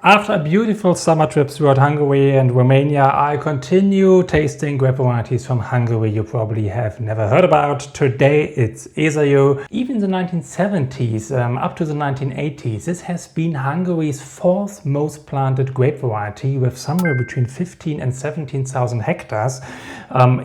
After a beautiful summer trip throughout Hungary and Romania, I continue tasting grape varieties from Hungary you probably have never heard about. Today it's Ezerjó. Even in the 1970s, up to the 1980s, this has been Hungary's fourth most planted grape variety with somewhere between 15 and 17,000 hectares.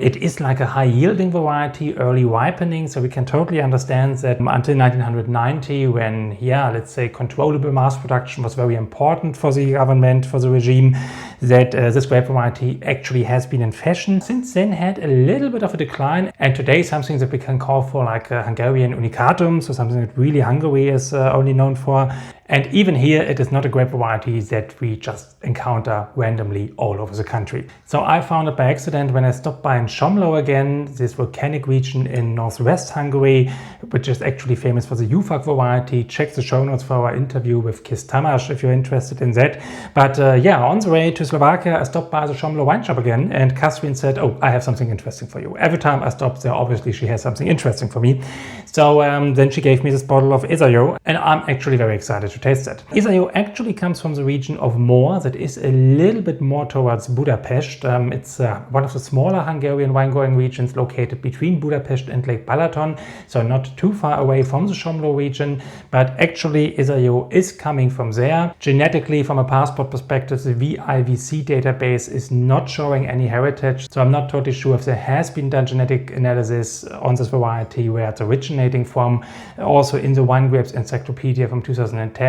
It is like a high yielding variety, early ripening, so we can totally understand that until 1990 when, let's say controllable mass production was very important for the government, for the regime, that this grape variety actually has been in fashion. Since then had a little bit of a decline, and today something that we can call for like a Hungarian unicatum, so something that really Hungary is only known for. And even here it is not a grape variety that we just encounter randomly all over the country. So I found it by accident when I stopped by in Somló again, this volcanic region in northwest Hungary, which is actually famous for the Juhfark variety. Check the show notes for our interview with Kis Tamás if you're interested in that. But on the way to Slovakia, I stopped by the Somló wine shop again, and Catherine said, "Oh, I have something interesting for you." Every time I stop there, obviously she has something interesting for me. So then she gave me this bottle of Ezerjó, and I'm actually very excited to taste it. Ezerjó actually comes from the region of Mór, that is a little bit more towards Budapest. It's one of the smaller Hungarian wine-growing regions located between Budapest and Lake Balaton, so not too far away from the Somló region, but actually Ezerjó is coming from there. Genetically, from a passport perspective, the VIVC database is not showing any heritage, so I'm not totally sure if there has been done genetic analysis on this variety, where it's originating from. Also in the Wine Grapes Encyclopedia from 2010,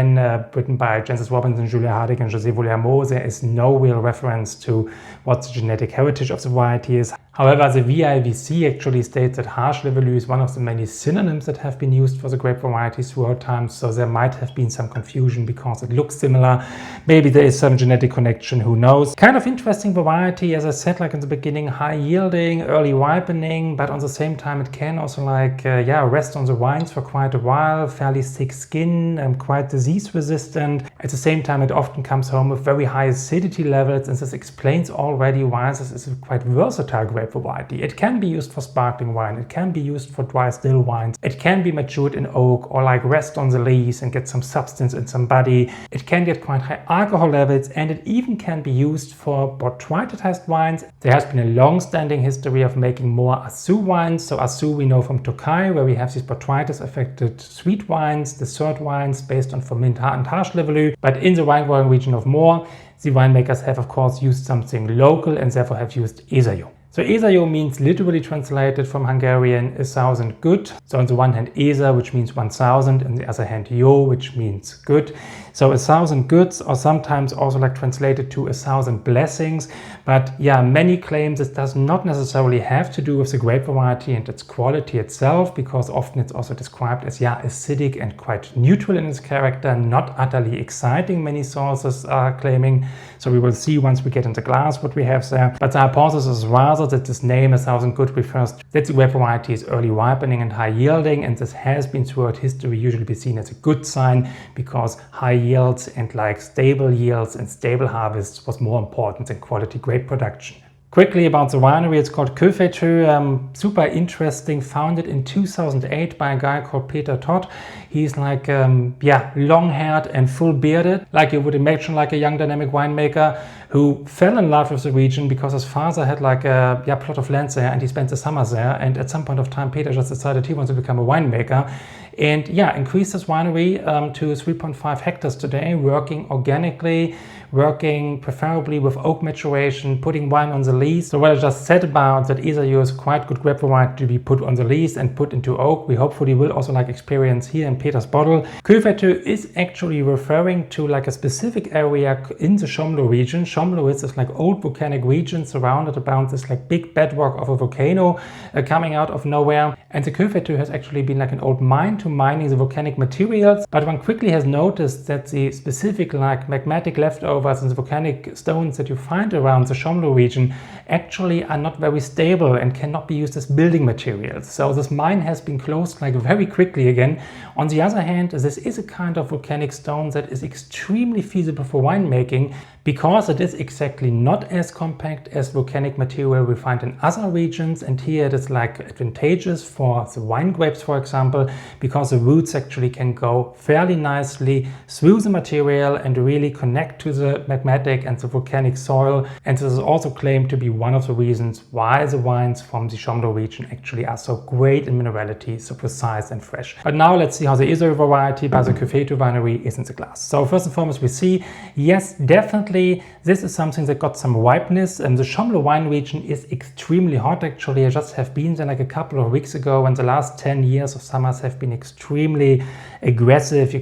written by Jancis Robinson, Julia Hardig and José Villarmo, there is no real reference to what the genetic heritage of the variety is. However, the VIVC actually states that harsh Levalu is one of the many synonyms that have been used for the grape varieties throughout time, so there might have been some confusion because it looks similar. Maybe there is some genetic connection, who knows. Kind of interesting variety, as I said, like in the beginning, high yielding, early ripening, but on the same time it can also rest on the vines for quite a while, fairly thick skin, quite disease resistant. At the same time, it often comes home with very high acidity levels, and this explains already why this is a quite versatile grape variety. It can be used for sparkling wine, it can be used for dry still wines, it can be matured in oak or like rest on the lees and get some substance and some body. It can get quite high alcohol levels, and it even can be used for botrytised wines. There has been a long-standing history of making more Asszú wines. So Asszú we know from Tokai, where we have these botrytis affected sweet wines, dessert wines based on ferment and harsh Levalu. But in the wine growing region of Mór, the winemakers have of course used something local and therefore have used Ezerjó. So Ezerjó means, literally translated from Hungarian, 1,000 good. So on the one hand Ezer, which means 1,000, and the other hand Jó, which means good. So 1,000 goods, or sometimes also like translated to 1,000 blessings. But many claim this does not necessarily have to do with the grape variety and its quality itself, because often it's also described as acidic and quite neutral in its character, not utterly exciting, many sources are claiming. So we will see once we get into glass what we have there. But the hypothesis is rather that this name 1,000 good refers to that the grape variety is early ripening and high yielding, and this has been throughout history usually be seen as a good sign, because high yields and like stable yields and stable harvests was more important than quality grape production. Quickly about the winery, it's called Kőfejtő, super interesting, founded in 2008 by a guy called Peter Todt. He's like, long-haired and full-bearded, like you would imagine, like a young dynamic winemaker who fell in love with the region because his father had like a plot of land there and he spent the summers there, and at some point of time Peter just decided he wants to become a winemaker and increased his winery to 3.5 hectares today, working organically, working preferably with oak maturation, putting wine on the lees. So what I just said about that Ezerjó is quite good grape variety to be put on the lees and put into oak, we hopefully will also like experience here in Peter's bottle. Kőfejtő is actually referring to like a specific area in the Somló region. Somló is this like old volcanic region surrounded around this like big bedrock of a volcano coming out of nowhere. And the Kőfejtő has actually been like an old mine to mining the volcanic materials. But one quickly has noticed that the specific like magmatic leftovers and the volcanic stones that you find around the Somló region actually are not very stable and cannot be used as building materials. So this mine has been closed like very quickly again. On the other hand, this is a kind of volcanic stone that is extremely feasible for winemaking, because it is exactly not as compact as volcanic material we find in other regions, and here it is like advantageous for for the wine grapes, for example, because the roots actually can go fairly nicely through the material and really connect to the magmatic and the volcanic soil. And this is also claimed to be one of the reasons why the wines from the Somló region actually are so great in minerality, so precise and fresh. But now let's see how the Ezerjó variety by the Kőfejtő winery is in the glass. So first and foremost, we see, yes, definitely this is something that got some ripeness, and the Somló wine region is extremely hot actually. I just have been there like a couple of weeks ago, and the last 10 years of summers have been extremely aggressive.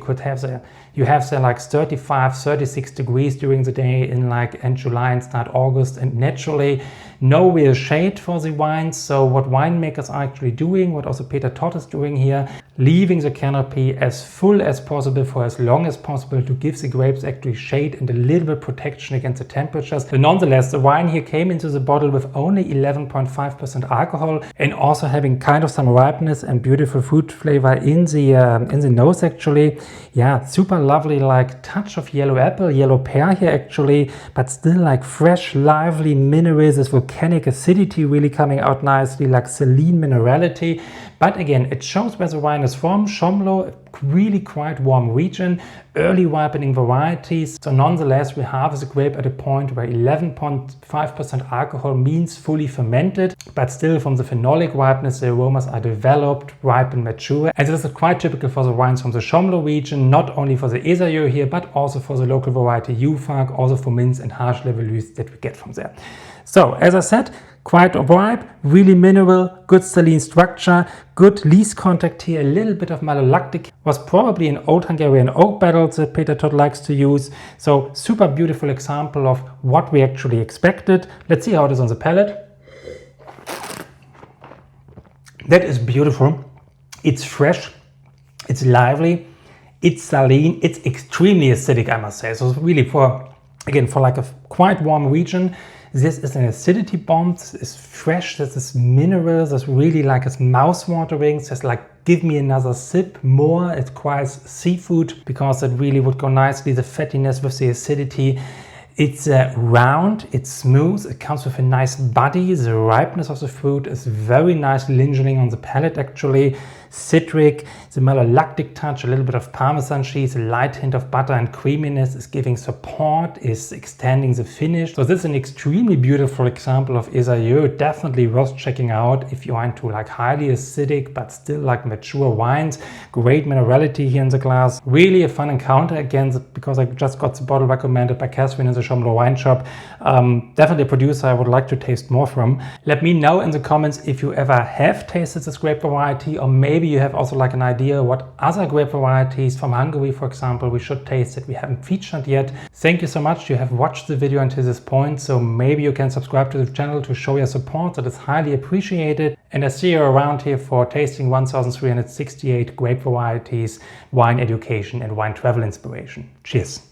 You have there like 35, 36 degrees during the day in like end July and start August, and naturally no real shade for the wines. So what winemakers are actually doing, what also Peter Todt is doing here, leaving the canopy as full as possible for as long as possible to give the grapes actually shade and a little bit protection against the temperatures. But nonetheless, the wine here came into the bottle with only 11.5% alcohol and also having kind of some ripeness and beautiful fruit flavor in the nose actually. Yeah, super lovely like touch of yellow apple, yellow pear here actually, but still like fresh, lively minerals, this volcanic acidity really coming out nicely, like saline minerality. But again, it shows where the wine is from. Somló, really quite warm region, early ripening varieties. So nonetheless, we have the grape at a point where 11.5% alcohol means fully fermented, but still from the phenolic ripeness, the aromas are developed, ripe and mature. And this is quite typical for the wines from the Somló region, not only for the Ezerjó here, but also for the local variety Juhfark, also for mints and harsh levelus that we get from there. So as I said, quite ripe, really mineral, good saline structure, good lees contact here, a little bit of malolactic, was probably an old Hungarian oak barrels that Peter Todt likes to use. So super beautiful example of what we actually expected. Let's see how it is on the palate. That is beautiful. It's fresh, it's lively, it's saline, it's extremely acidic, I must say. So really for like a quite warm region, this is an acidity bomb. This is fresh, this is minerals, this really like it's mouth-watering. It's just like, give me another sip more. It requires seafood because it really would go nicely, the fattiness with the acidity. It's round, it's smooth, it comes with a nice body. The ripeness of the fruit is very nice lingering on the palate actually. Citric, the malolactic touch, a little bit of Parmesan cheese, a light hint of butter and creaminess is giving support, is extending the finish. So this is an extremely beautiful example of Ezerjó. Definitely worth checking out if you are into like highly acidic but still like mature wines. Great minerality here in the glass. Really a fun encounter again because I just got the bottle recommended by Catherine in the Somló wine shop. Definitely a producer I would like to taste more from. Let me know in the comments if you ever have tasted this grape variety, or maybe you have also like an idea what other grape varieties from Hungary, for example, we should taste that we haven't featured yet. Thank you so much. You have watched the video until this point, so maybe you can subscribe to the channel to show your support. That is highly appreciated. And I see you around here for tasting 1368 grape varieties, wine education and wine travel inspiration. Cheers.